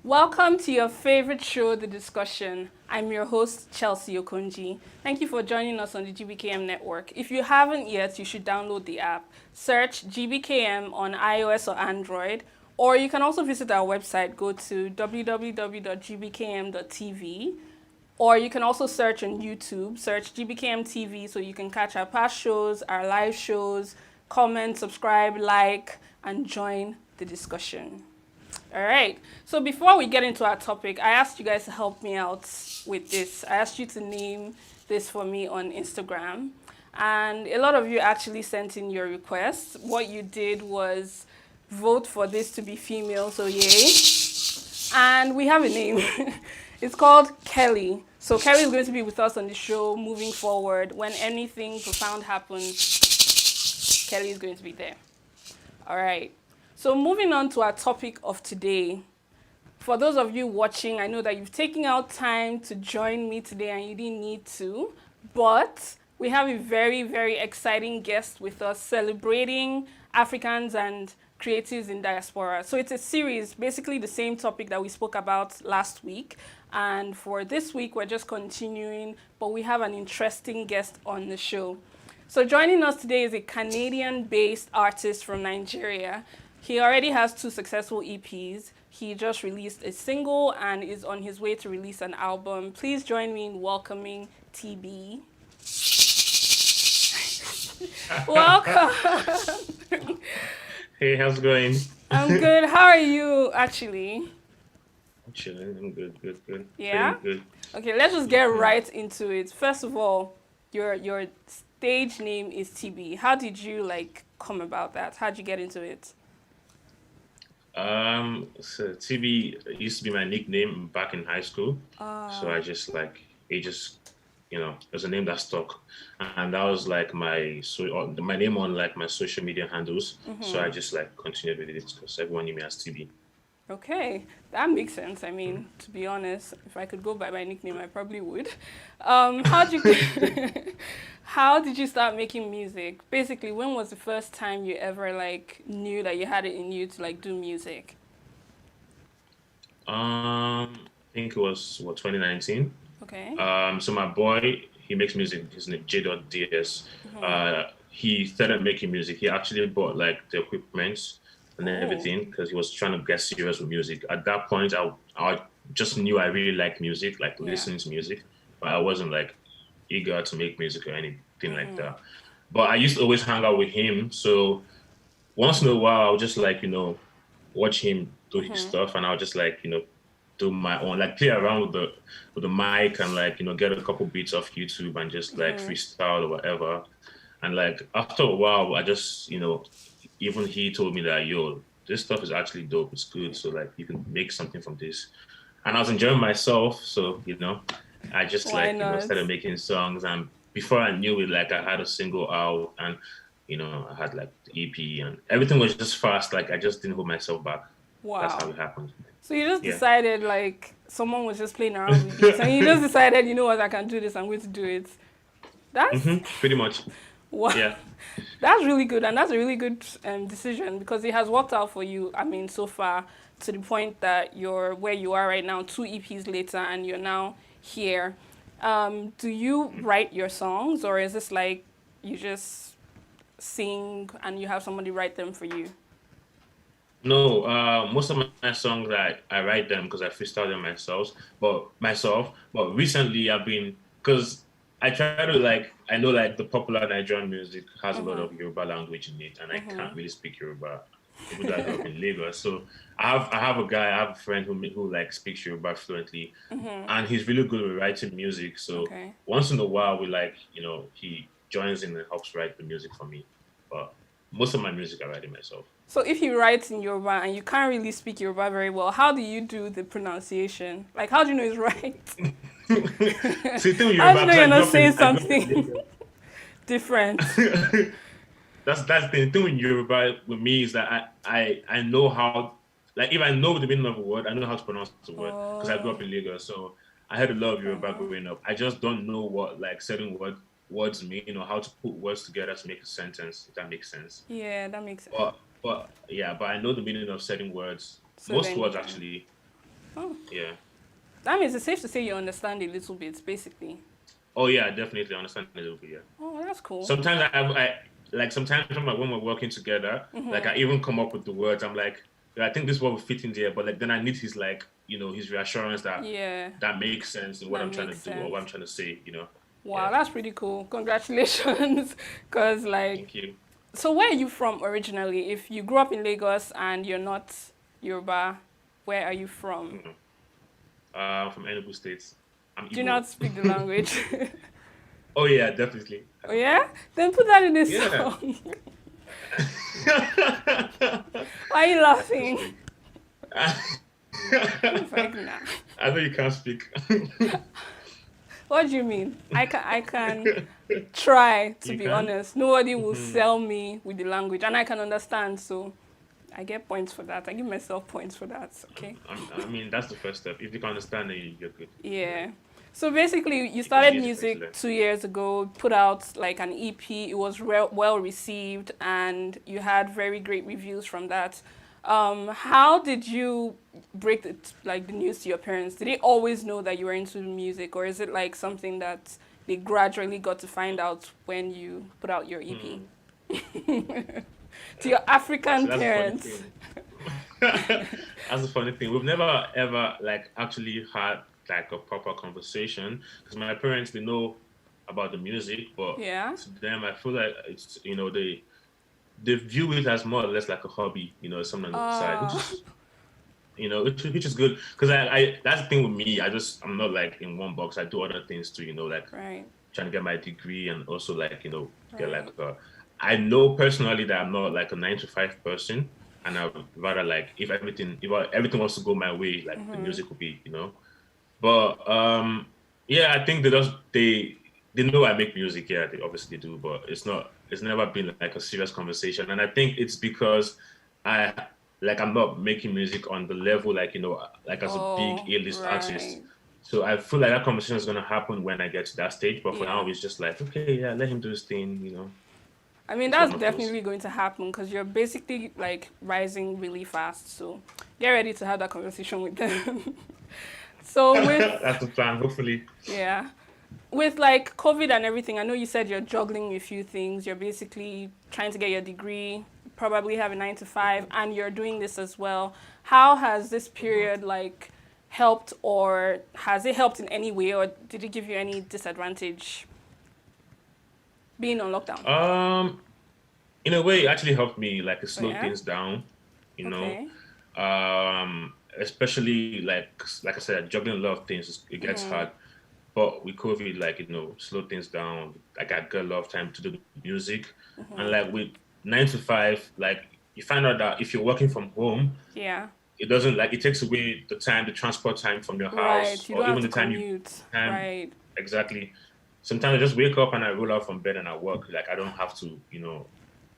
Welcome to your favorite show, The Discussion. I'm your host, Chelsea Okonji. Thank you for joining us on the GBKM network. If you haven't yet, you should download the app. Search GBKM on iOS or Android, or you can also visit our website. Go to www.gbkm.tv, or you can also search on YouTube. Search GBKM TV so you can catch our past shows, our live shows, comment, subscribe, like, and join the discussion. All right, so before we get into our topic, I asked you guys to help me out with this. I asked you to name this for me on Instagram, and a lot of you actually sent in your requests. What you did was vote for this to be female, so yay. And we have a name. It's called Kelly. So Kelly is going to be with us on the show moving forward. When anything profound happens, Kelly is going to be there. All right. So moving on to our topic of today. For those of you watching, I know that you've taken out time to join me today and you didn't need to, but we have a very, very exciting guest with us celebrating Africans and creatives in diaspora. So it's a series, basically the same topic that we spoke about last week. And for this week, we're just continuing, but we have an interesting guest on the show. So joining us today is a Canadian-based artist from Nigeria. He already has 2 successful EPs. He just released a single and is on his way to release an album. Please join me in welcoming TB. Welcome. Hey, how's it going? I'm good. How are you, actually? I'm chilling. I'm good. Yeah? Good. Okay, let's just get right into it. First of all, your stage name is TB. How did you come about that? How did you get into it? So TB used to be my nickname back in high school. So I just it was a name that stuck, and that was my name on my social media handles. Mm-hmm. So I just continued with it because everyone knew me as TB. Okay, that makes sense. I mean, to be honest, if I could go by my nickname, I probably would. How did you start making music? Basically, when was the first time you ever knew that you had it in you to do music? I think it was 2019. Okay. So my boy, he makes music. His name J.DS. Mm-hmm. He started making music. He actually bought the equipment and everything because he was trying to get serious with music. At that point, I just knew I really liked music, listening to music, but I wasn't eager to make music or anything like that. But I used to always hang out with him, so once in a while I would just watch him do his stuff, and I would just do my own, play around with the mic and get a couple beats off YouTube and just freestyle or whatever. And after a while, I just even he told me that, yo, this stuff is actually dope. It's good. So you can make something from this. And I was enjoying myself. So, I just started making songs. And before I knew it, I had a single out and, I had the EP and everything was just fast. I just didn't hold myself back. Wow. That's how it happened. So you just decided someone was just playing around with this and you just decided, you know what, I can do this. I'm going to do it. That's pretty much. Wow. Yeah. That's really good, and that's a really good decision because it has worked out for you, I mean, so far, to the point that you're where you are right now, 2 EPs later, and you're now here. Do you write your songs, or is this you just sing and you have somebody write them for you? No, most of my songs, I write them because I freestyle them myself. But recently I've been, because I try to I know the popular Nigerian music has a lot of Yoruba language in it, and I can't really speak Yoruba. People that grew up in Lagos, so I have a friend who speaks Yoruba fluently, and he's really good with writing music. So once in a while we he joins in and helps write the music for me. But most of my music I write it myself. So if he writes in Yoruba and you can't really speak Yoruba very well, how do you do the pronunciation? How do you know it's right? See, the thing with How do you Yoruba, know because you're not saying I grew up in something different? Lagos. That's the thing. The thing with Yoruba with me is that I know how, like, if I know the meaning of a word, I know how to pronounce the word because I grew Oh, up in Lagos. So I heard a lot of fair Yoruba enough. growing up. I just don't know what like certain words mean or how to put words together to make a sentence, if that makes sense. Yeah, that makes sense. But yeah, but I know the meaning of certain words. So Most then you words can. actually. Oh, Yeah. that means it's safe to say you understand a little bit, basically. Oh yeah, I definitely understand a little bit. Yeah. Oh, that's cool. Sometimes I like sometimes when we're working together, like I even come up with the words. I'm like, yeah, I think this word will fit in there, but like then I need his like his reassurance that Yeah, that makes sense in what that I'm trying to makes do or what sense. I'm trying to say. Wow, Yeah. that's pretty cool. Congratulations. Because, like, Thank you. so where are you from originally? If you grew up in Lagos and you're not Yoruba, where are you from? Mm. From Enugu State. I'm Do you Igbo. not speak the language? Oh yeah, definitely. Oh, yeah? Then put that in a Yeah. song. Why are you Just laughing? kidding. It's like, nah. I know you can't speak. What do you mean? I can try, to You be can? honest. Nobody will Hmm. sell me with the language, and I can understand, so I get points for that. I give myself points for that, okay? I mean, that's the first step. If you can understand it, you're good. Yeah. So basically, you It can be started easy for you to music learn. 2 years ago, put out like an EP. It was well received, and you had very great reviews from that. How did you break the news to your parents? Did they always know that you were into music, or is it like something that they gradually got to find out when you put out your EP? Hmm. To your That's African that's the funny parents. thing. That's the funny thing. We've never ever like actually had like a proper conversation because my parents they know about the music, but Yeah. to them I feel like it's they view it as more or less like a hobby, something on the side, which Uh, is which is good because I that's the thing with me. I'm not like in one box. I do other things too, like right. trying to get my degree and also like get like Right. I know personally that I'm not like a 9 to 5 person, and I would rather like if everything wants to go my way, like the music will be, But yeah, I think they know I make music. Yeah, they obviously do, but it's never been like a serious conversation, and I think it's because I I'm not making music on the level like like as a big Oh, A-list artist. right. So I feel like that conversation is gonna happen when I get to that stage. But for Yeah. now, it's just like okay, yeah, let him do his thing. I mean, It's that's one of those. definitely going to happen because you're basically like rising really fast. So get ready to have that conversation with them. So That's the plan. Hopefully. yeah, with like COVID and everything, I know you said you're juggling a few things. You're basically trying to get your degree, probably have a 9 to 5, and you're doing this as well. How has this Mhm. period like helped, or has it helped in any way, or did it give you any disadvantage being on lockdown? Um, in a way, it actually helped me like Oh slow yeah. things down. You know, Okay. especially like I said, juggling a lot of things it gets hard. But with COVID, like slow things down. Like I got a lot of time to do the music, and like with 9 to 5, like you find out that if you're working from home, Yeah. it doesn't like it takes away the transport time from your Right. house, You don't or have even to the time commute. time Right. exactly. Sometimes I just wake up and I roll out from bed and I work. Like I don't have to,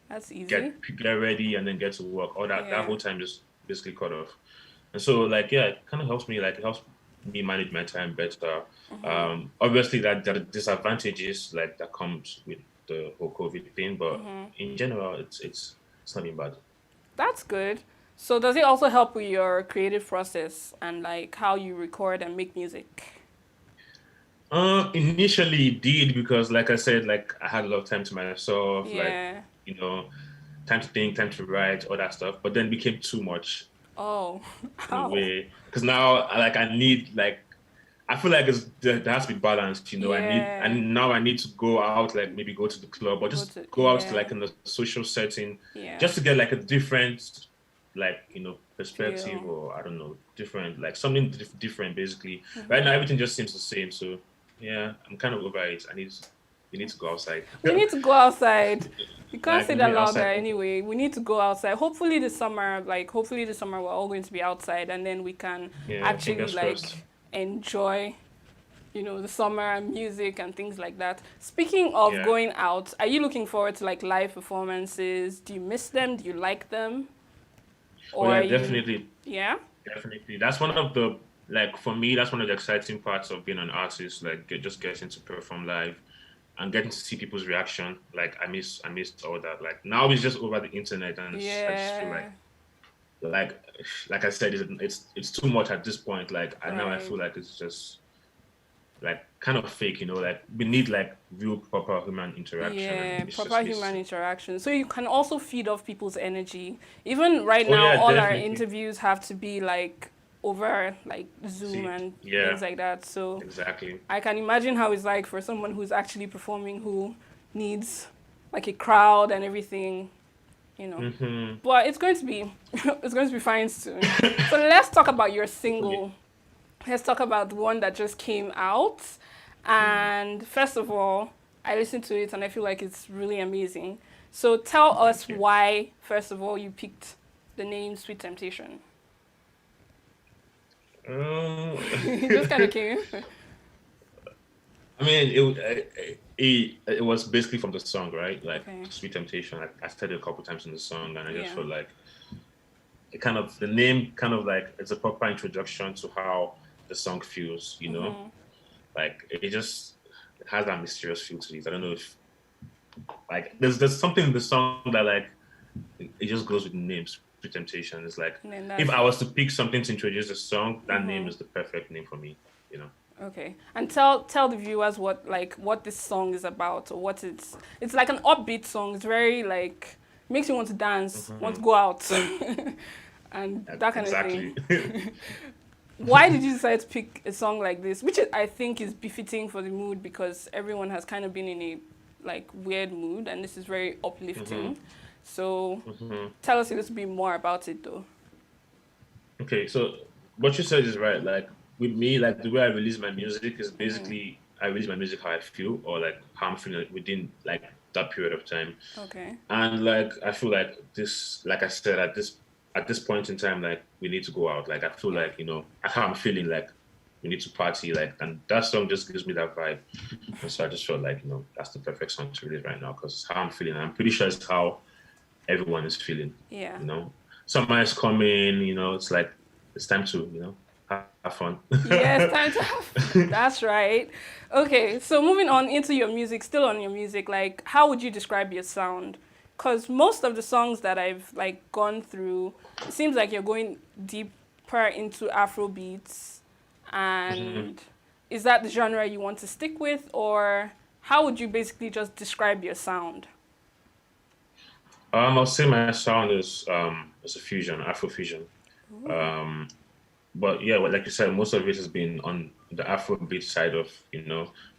That's easy. get ready and then get to work. All that Yeah. whole time just basically cut off. And so like yeah, it kind of helps me. Like it helps me manage my time better. Obviously that there are disadvantages like that comes with the whole COVID thing, but in general, it's not been bad. That's good. So does it also help with your creative process and like how you record and make music? Initially it did because like I said, like I had a lot of time to myself, like Yeah. you know, time to think, time to write, all that stuff. But then it became too much Oh, in a how? way because now I need like I feel like there has to be balance. Yeah. I need to go out, like maybe go to the club or Go just to go out to yeah. like in a social setting, Yeah. just to get like a different, like perspective Feel. or I don't know, different like something different basically. Right now everything just seems the same. So yeah, I'm kind of over it. We need to go outside. We need to go outside. You can't Like say we that need louder outside. anyway. We need to go outside. Hopefully this summer we're all going to be outside and then we can Yeah, actually fingers crossed. like enjoy the summer and music and things like that. Speaking of Yeah. going out, are you looking forward to like live performances? Do you miss them? Do you like them? Oh Or yeah, are you, definitely, yeah? definitely. That's one of the like for me, that's one of the exciting parts of being an artist. Like just getting to perform live and getting to see people's reaction. Like I miss all that. Like now it's just over the internet, and I just feel Yeah, like like I said, it's too much at this point. Like I now I right. feel like it's just like kind of fake, Like we need like real proper human interaction, and Yeah, it's proper just human missing. interaction. So you can also feed off people's energy. Even right Oh now, yeah, all our definitely, interviews have to be like over like Zoom see, and things yeah, like that. So exactly. I can imagine how it's like for someone who's actually performing who needs like a crowd and everything. Hmm. But it's going to be it's going to be fine soon. So let's talk about your Hopefully. single. Let's talk about the one that just came out. Mm, And first of all, I listened to it and I feel like it's really amazing. So tell us thank you. why, first of all, you picked the name Sweet Temptation. Um, It just kind of came. I mean, it was basically from the song, right? Like Okay. Sweet Temptation. I said it a couple times in the song, and I just Yeah. felt like it kind of the name kind of like it's a proper introduction to how the song feels. Mm-hmm. Like it has that mysterious feel to it. I don't know if like there's something in the song that like it just goes with the names. Sweet Temptation. It's like And then if that's I it. was to pick something to introduce the song, that name Mm-hmm. is the perfect name for me. Okay. And tell the viewers what this song is about or what it's like an upbeat song. It's very like makes you want to dance, want to Hmm. go out and that kind of Exactly. thing. Why did you decide to pick a song like this, which I think is befitting for the mood because everyone has kind of been in a like weird mood and this is very Hmm. uplifting. So Hmm. tell us a little bit more about it though. Okay, so what you said is right. Like with me, like the way I release my music is Mm-hmm. basically I release my music how I feel or like how I'm feeling within like that period of time. Okay. And like I feel like this, like I said, at this point in time, like we need to go out. Like I feel Yeah. like how I'm feeling like we need to party. Like and that song just gives me that vibe. And so I just felt like that's the perfect song to release right now because how I'm feeling. I'm pretty sure it's how everyone is feeling. Yeah. You know, summer is coming. It's like it's time to have fun. Yes, time to have fun. That's right. Okay, so moving on into your music, still on your music, like how would you describe your sound? Because most of the songs that I've like gone through, it seems like you're going deeper into Afro beats. Mhm. And is that the genre you want to stick with, or how would you basically just describe your sound? I'll say my sound is a fusion, Afro fusion. Ooh. Um, but yeah, well, like you said, most of it has been on the Afrobeat side of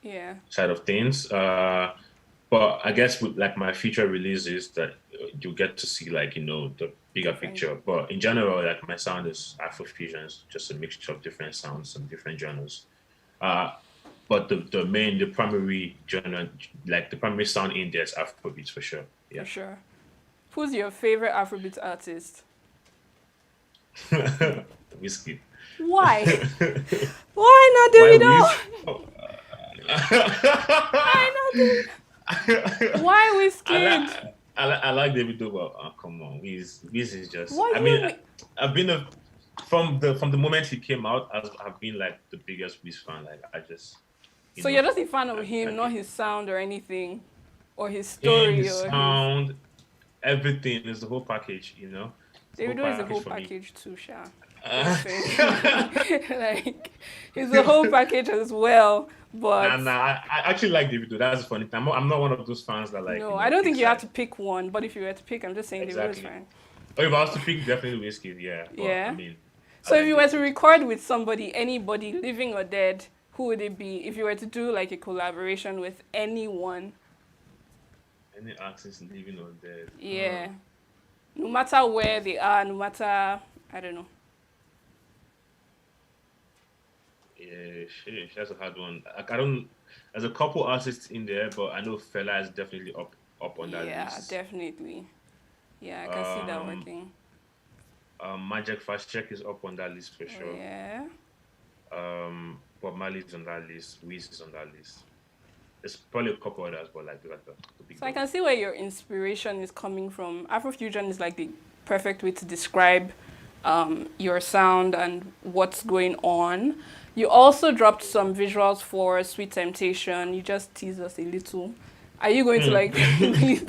Yeah, side of things. But I guess with like my future releases that you get to see like the bigger different. picture. But in general, like my sound is Afrofusion, it's just a mixture of different sounds and different genres. Uh, but the primary genre, like the primary sound in there is Afrobeats for sure. For Yeah. sure. Who's your favorite Afrobeat artist? Whiskey. Why? Why not Why Wiz? Davido? Oh, Why not Davido? Why I like Wizkid? I like David Dobell. Oh, come on, Wiz is just. Why I mean, you? I've been from the moment he came out, I've been like the biggest Wiz fan. Like I just, you So you're know, just a fan of I him, not get his sound or anything, or his him, story his or his. sound, everything is the whole package. It's the whole Davido is the package whole for me. package too, Sha. Uh, Just saying. Like, he's the whole package as well. nah, But nah. I actually like David. That's the funny thing. I'm not one of those fans that like no, I don't think picks you have side. to pick one. But if you were to pick, I'm just saying Davido is Exactly. fine. Oh, if I was to pick, definitely whiskey. Yeah, but I Yeah. mean, I So if like you were to David. record with somebody, anybody, living or dead, who would it be? If you were to do like a collaboration with anyone, Any artist living or dead? yeah, no matter where they are, no matter I don't know. Yeah, shit, that's a hard one. I don't. There's a couple artists in there, but I know Fela is definitely up on that Yeah, list. definitely. Yeah, I can see that Um, working. Magic Fast Check is up on that list for Oh sure. yeah. Bob Marley's on that list. Wiz is on that list. There's probably a couple others, but like the big So I dogs. can see where your inspiration is coming from. Afrofusion is like the perfect way to describe your sound and what's going on. You also dropped some visuals for Sweet Temptation. You just teased us a little. Are you going to like release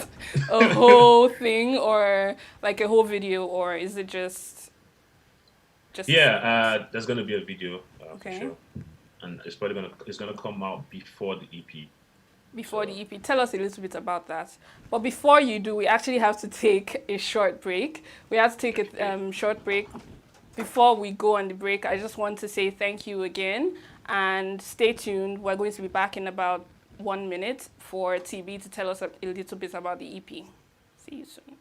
a whole thing or like a whole video, or is it just a Yeah, snippet? there's gonna be a video for Okay. sure, and it's gonna come out before the EP. Before the So EP. Tell us a little bit about that. But before you do, we actually have to take a short break. We have to take a okay, short break. Before we go on the break, I just want to say thank you again and stay tuned. We're going to be back in about 1 minute for TB to tell us a little bit about the EP. See you soon.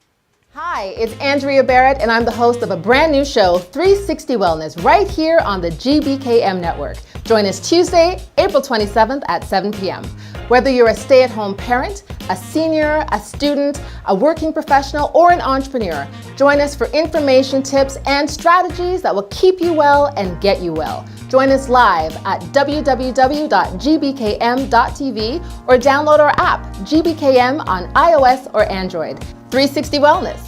Hi, it's Andrea Barrett, and I'm the host of a brand new show, 360 Wellness, right here on the GBKM network. Join us Tuesday, April 27th at 7 p.m. Whether you're a stay-at-home parent, a senior, a student, a working professional, or an entrepreneur, join us for information, tips, and strategies that will keep you well and get you well. Join us live at www.gbkm.tv or download our app, GBKM, on iOS or Android. 360 Wellness.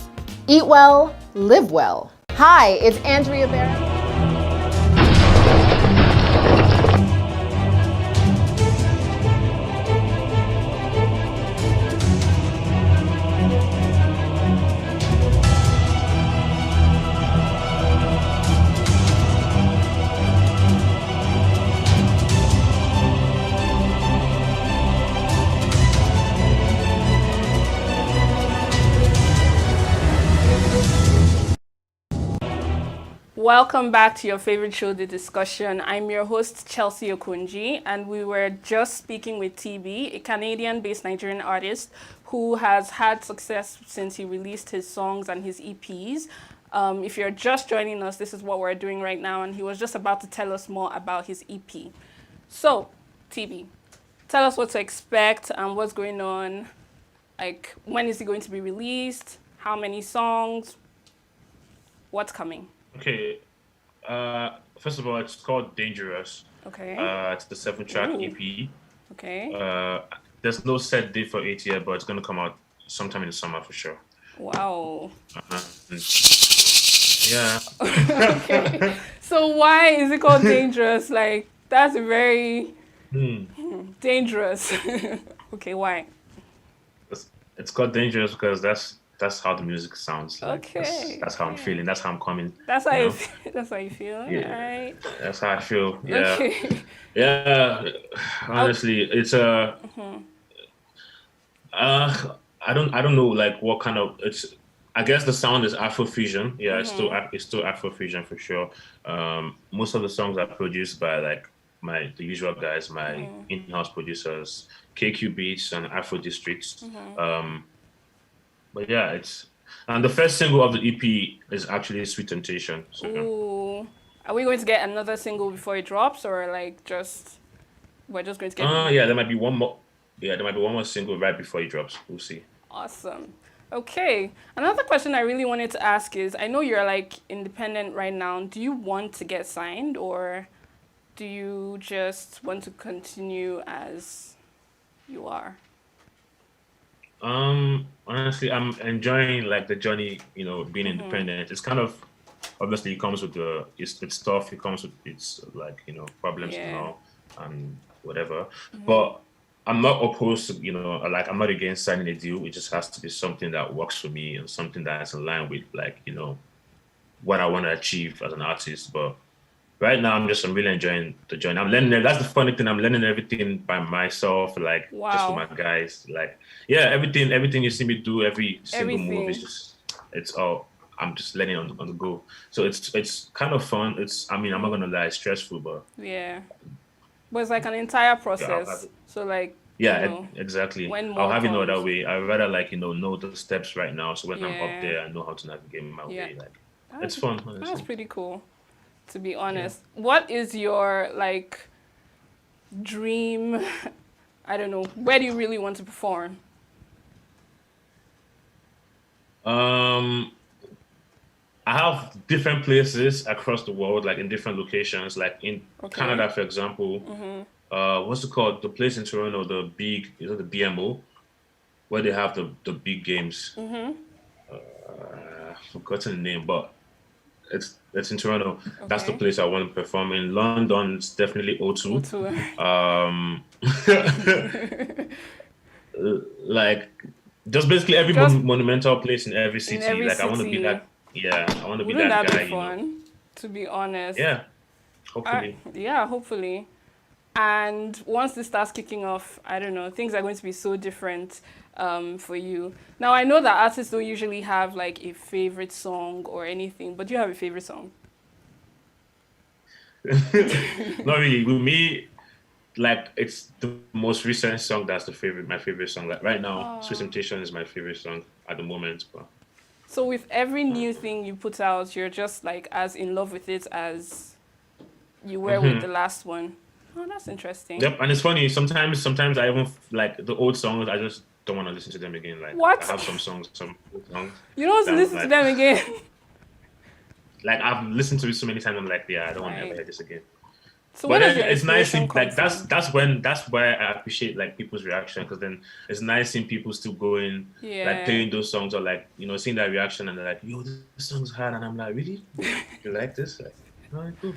Eat well, live well. Hi, it's Andrea Barrett. Welcome back to your favorite show, The Discussion. I'm your host, Chelsea Okunji, and we were just speaking with TB, a Canadian-based Nigerian artist who has had success since he released his songs and his EPs. If you're just joining us, this is what we're doing right now, and he was just about to tell us more about his EP. So, TB, tell us what to expect and what's going on. Like, when is it going to be released? How many songs? What's coming? okay. First of all, it's called Dangerous. Okay. It's the 7-track Ooh. EP. Okay. There's no set date for it yet, but it's gonna come out sometime in the summer for sure. Wow. And yeah. Okay. So why is it called dangerous? Like that's very Hmm. dangerous. Okay, why? It's called Dangerous because that's how the music sounds like. Okay. That's how I'm Okay. feeling. That's how I'm coming. That's how You you know. feel. That's how you feel. Yeah. Alright. That's how I feel. Yeah. Okay. Yeah. Oh, Honestly, it's a. I don't know like what kind of it's. I guess the sound is Afrofusion. Yeah, it's still Afrofusion for sure. Most of the songs are produced by like the usual guys, my in-house producers, KQ Beats and Afro Districts. Um, but yeah, and the first single of the EP is actually Sweet Temptation. So ooh. Are we going to get another single before it drops or like just we're just going to get the yeah, there might be one more. Yeah, there might be one more single right before it drops. We'll see. awesome. Okay. Another question I really wanted to ask is I know you're like independent right now. Do you want to get signed or do you just want to continue as you are? Honestly, I'm enjoying like the journey, being independent. It's kind of obviously it comes with it's tough, it comes with its like, problems and Yeah. all and whatever. But I'm not opposed to, like I'm not against signing a deal. It just has to be something that works for me and something that's in line with like, what I want to achieve as an artist. But right now I'm really enjoying the journey. I'm learning. That's the funny thing. I'm learning everything by myself, like just with Wow. my guys. Like, yeah, everything you see me do, every single move is Everything. just it's all. I'm just learning on the go. So it's kind of fun. I mean, I'm not gonna lie, it's stressful, but Yeah. But it's like an entire yeah, I'll have process. it. So like, Yeah, exactly. when I'll more have it know that comes. way. I rather like know the steps right now. So when I'm up Yeah. there, I know how to navigate my Yeah. way. Like, it's That's fun, that's honestly. pretty cool, to be Yeah. honest. What is your like dream? I don't know. Where do you really want to perform? Um, I have different places across the world, like in different locations. Like in Okay. Canada, for example, what's it called? The place in Toronto, the big, is it the BMO, where they have the big games. I've forgotten the name, but it's in Toronto. That's the Okay. place I want to perform in. London, it's definitely Go O2. to Um, like just basically every just monumental place in every in city. every Like I want to be city. that. Yeah, I want to be Wouldn't that that be guy. You know. fun? To be honest. Yeah, hopefully. Yeah, hopefully. And once this starts kicking off, I don't know, things are going to be so different for you. Now, I know that artists don't usually have like a favorite song or anything, but do you have a favorite song? Not really. With me, like it's the most recent song that's my favorite song. Like right now, Sweet Oh. Temptation is my favorite song at the moment. But So with every new thing you put out, you're just like as in love with it as you were with the last one. Oh, that's interesting. yep, and it's funny. Sometimes I even like the old songs. I just don't want to listen to them again. Like I What? have some old songs You don't want to that I'm listen to them again? like I've listened to it so many times. I'm like, yeah, I don't want to ever Right. hear this again. So where But does then your it's nice inspiration seeing come like from? that's why I appreciate like people's reaction because then it's nice seeing people still going like Yeah. playing those songs or like seeing that reaction and they're like, yo, this song's hard and I'm like, really? You like this? Like, all right, cool.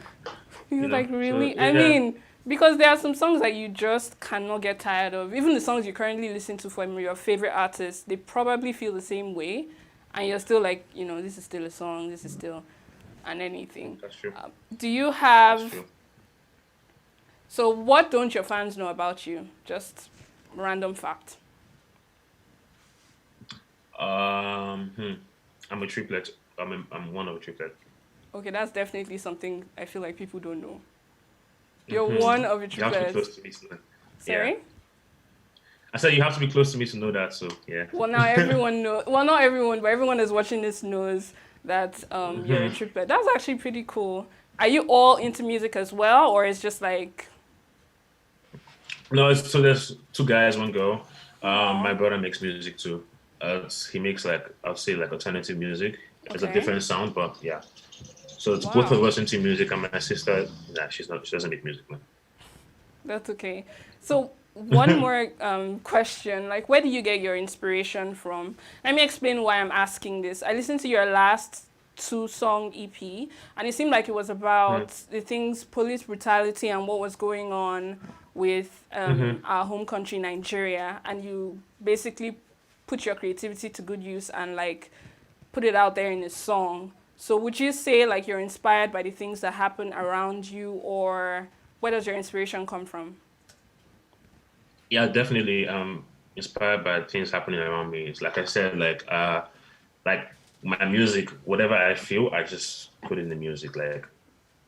You're like, So really? I yeah, mean, because there are some songs that you just cannot get tired of. Even the songs you currently listen to from your favorite artists, they probably feel the same way. And you're still like, this is still a song, this is still and anything. that's true. Do you That's have, true. so what don't your fans know about you? Just random fact. Um, hmm. I'm a triplet. I'm one of a triplet. Okay, that's definitely something I feel like people don't know. You're one of a You have to be triplet. close to me to know. Yeah. Sorry? I said you have to be close to me to know that. So yeah. Well, now everyone knows. Well, not everyone, but everyone that's watching this knows that you're a triplet. That's actually pretty cool. Are you all into music as well, or it's just like, No, so there's two guys, one girl. oh, My brother makes music too. He makes like I'll say like alternative music. It's a okay, different sound, but yeah. So it's both of wow, us into music, and my sister, nah, she's not. She doesn't make music, man. that's okay. So one more question, like, where do you get your inspiration from? Let me explain why I'm asking this. I listened to your last two-song EP, and it seemed like it was about the things, police brutality, and what was going on with our home country, Nigeria, and you basically put your creativity to good use and like put it out there in a song. So would you say like you're inspired by the things that happen around you, or where does your inspiration come from? Yeah, definitely. Inspired by things happening around me. It's like I said, like my music, whatever I feel, I just put in the music. Like,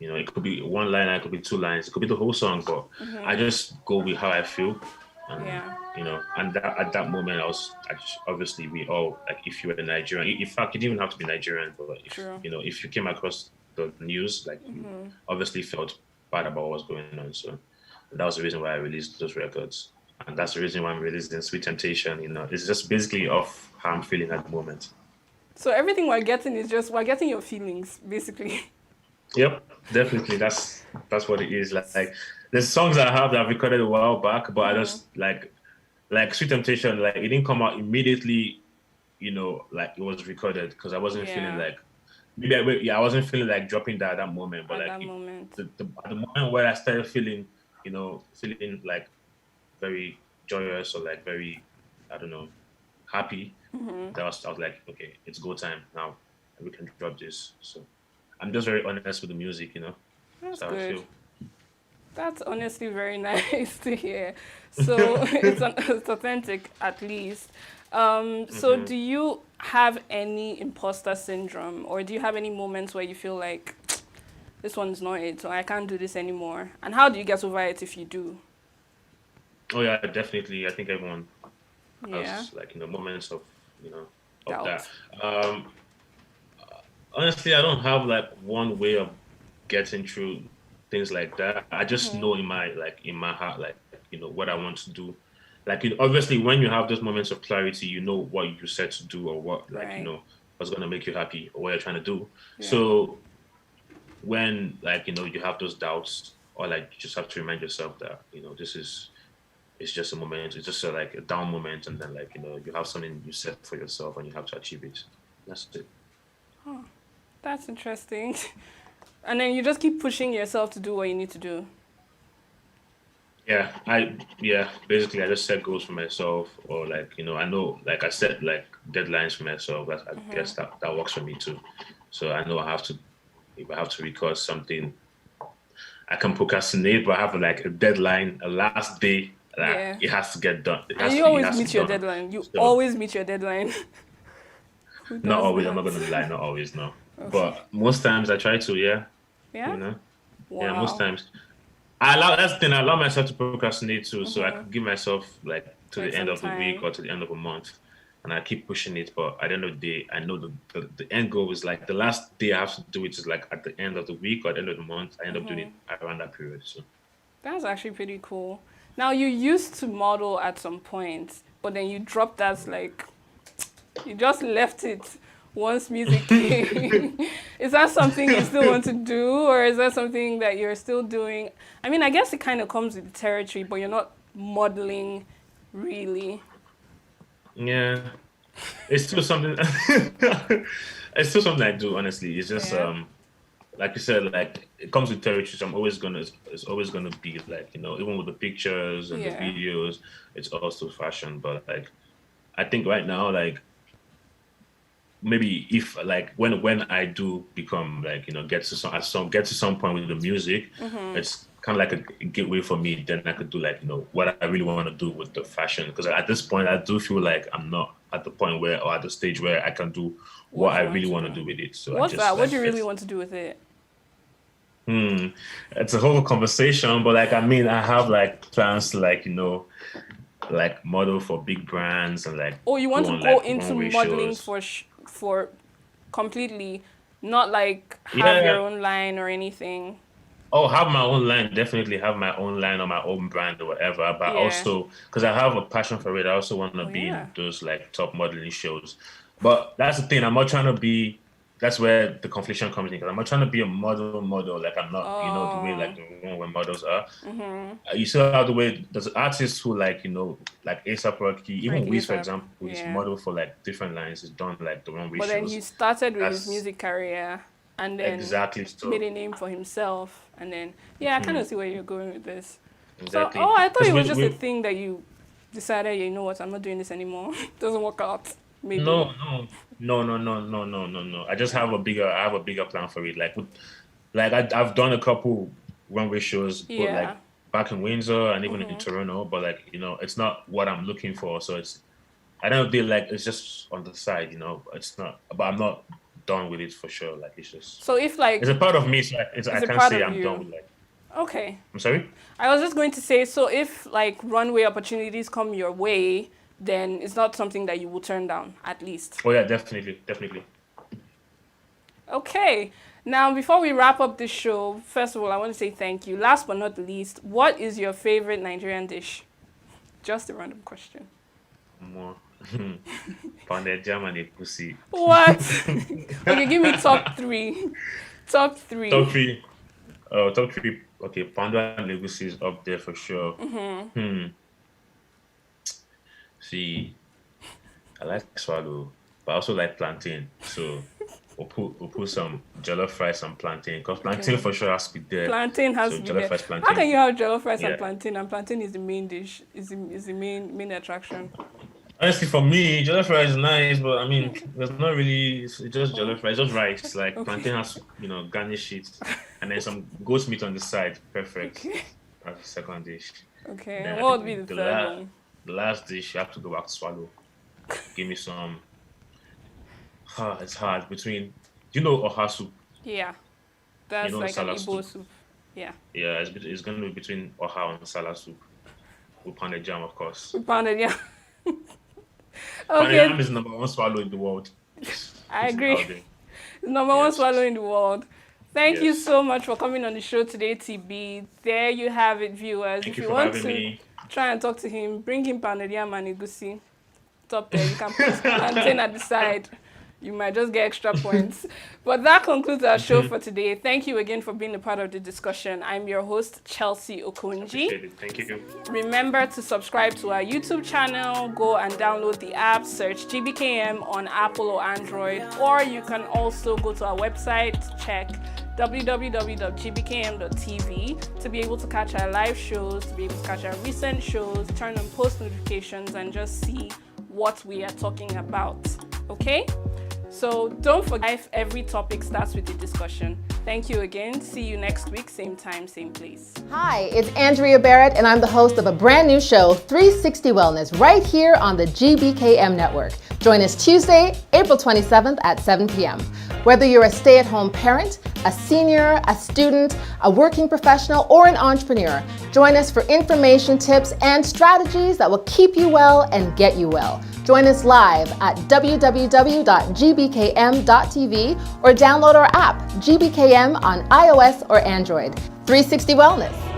it could be one line, it could be two lines, it could be the whole song, but I just go with how I feel. And, Yeah, and at that moment, obviously we all, like, if you were Nigerian, in fact, you didn't even have to be Nigerian, but true. if you came across the news, like, you obviously felt bad about what's going on. So that was the reason why I released those records. And that's the reason why I'm releasing Sweet Temptation. It's just basically off how I'm feeling at the moment. So everything we're getting is just we're getting your feelings, basically. Yep, definitely. That's what it is. Like there's songs I have that I've recorded a while back, but I just like Sweet Temptation. Like it didn't come out immediately. Like it was recorded because I wasn't feeling Yeah, like I wasn't feeling like dropping that at that moment. But at like that moment. at the moment where I started feeling, feeling like very joyous or like very, I don't know, happy. I was like, okay, it's go time now. We can drop this. So I'm just very honest with the music. That's That's how I good. feel. That's honestly very nice to hear. So it's authentic at least. So do you have any imposter syndrome, or do you have any moments where you feel like this one's not it, or I can't do this anymore? And how do you get over it if you do? Oh yeah, definitely. I think everyone Yeah, has like moments you know of that. doubt. Um, Honestly, I don't have like one way of getting through things like that. I just know in my heart what I want to do. Like obviously when you have those moments of clarity, you know what you set to do or what Right. what's gonna make you happy or what you're trying to do. Yeah. So when like you have those doubts, or like you just have to remind yourself that this is it's just a moment, it's just like a down moment, and then like you have something you set for yourself and you have to achieve it. That's it. That's interesting. And then you just keep pushing yourself to do what you need to do. Basically I just set goals for myself, or like I know, like I set like deadlines for myself. I guess that works for me too. So I know if I have to record something, I can procrastinate, but I have like a deadline, a last day that it has to get done. And you always meet your deadline. You always meet your deadline. Not always, I'm not gonna lie, not always, no. Okay. But most times I try to, Yeah? Wow. Yeah, most times. That's the thing, I allow myself to procrastinate too, so I can give myself like to the end of the week or to the end of a month, and I keep pushing it. But at the end of the day, I know the end goal is like the last day I have to do it is like at the end of the week or at the end of the month. I end up doing it around that period. So that's actually pretty cool. Now, you used to model at some point, but then you dropped that, like, you just left it once music came. Is that something you still want to do, or is that something that you're still doing? I mean, I guess it kind of comes with the territory, but you're not modeling really. Yeah, it's still something. It's still something I do. Honestly, it's just like you said, like it comes with territory. So it's always gonna be like even with the pictures and the videos, it's also fashion. But like, I think right now, like maybe if like when I do become like get to some point with the music, it's kind of like a gateway for me. Then I could do like what I really want to do with the fashion, because at this point I do feel like I'm not at the point where, or at the stage where I can do what I really want to do with it. So what's that? What do you really want to do with it? It's a whole conversation, but like I mean, I have like plans to like like model for big brands and like. Oh, you want to go into modeling for completely, not like have your own line or anything. Oh, have my own line, definitely have my own line or my own brand or whatever. But also, because I have a passion for it, I also want to be in those like top modeling shows. But that's the thing, I'm not trying to be. That's where the confliction comes in, because I'm not trying to be a model. Like I'm not, the way like the one where models are. You still have the way there's artists who like like A$AP Rocky, even Wiz, for example, who's model for like different lines. Is done like the one. But then he started with his music career, and then made a name for himself, and then I kind of see where you're going with this. Exactly. So I thought it was just a thing that you decided, you know what, I'm not doing this anymore. Doesn't work out. Maybe. No. I just have a bigger plan for it. I've done a couple runway shows, both like back in Windsor and even in Toronto, but like it's not what I'm looking for. So I don't feel like it's just on the side, it's not. But I'm not done with it for sure. Like it's just. So if like it's a part of me, so I can't say I'm done with like. Okay. I'm sorry? I was just going to say, so if like runway opportunities come your way, then it's not something that you will turn down, at least. Oh yeah, definitely. Okay. Now, before we wrap up this show, first of all, I want to say thank you. Last but not least, what is your favorite Nigerian dish? Just a random question. More. Pounded jam and egusi. What? Okay, give me top three. Top three. Top three. Top three. Okay, pounded and egusi is up there for sure. See, I like swallow, but I also like plantain. So we'll put some jollof rice and plantain, because plantain for sure has to be there. Plantain has to be there. Plantain. How can you have jollof rice and plantain? And plantain is the main dish, is the main attraction. Honestly, for me, jollof rice is nice, but I mean, there's not really. It's just jollof rice, just rice. Like plantain has to, garnish it, and then some goat's meat on the side. Perfect. Okay. That's the second dish. Okay. And what would be the third one? The last dish, you have to go back to swallow. Give me some. It's hard between. Do you know oha soup? Yeah, that's like an Igbo soup. Yeah. Yeah, it's going to be between oha and salad soup. With pounded jam, of course. With pounded jam. Pounded jam is number one swallow in the world. I agree. Number one swallow in the world. Thank you so much for coming on the show today, TB. There you have it, viewers. Thank if you want for having me. Try and talk to him, bring him pounded yam and egusi. Top there, you can put plantain at the side. You might just get extra points. But that concludes our show for today. Thank you again for being a part of the discussion. I'm your host, Chelsea Okonji. Thank you. Remember to subscribe to our YouTube channel. Go and download the app. Search GBKM on Apple or Android. Or you can also go to our website, check www.gbkm.tv to be able to catch our live shows, to be able to catch our recent shows, turn on post notifications, and just see what we are talking about. Okay? So don't forget, every topic starts with a discussion. Thank you again. See you next week, same time, same place. Hi, it's Andrea Barrett, and I'm the host of a brand new show, 360 Wellness, right here on the GBKM network. Join us Tuesday, April 27th at 7 p.m. Whether you're a stay-at-home parent, a senior, a student, a working professional, or an entrepreneur, join us for information, tips, and strategies that will keep you well and get you well. Join us live at www.gbkm.tv or download our app, GBKM, on iOS or Android. 360 Wellness.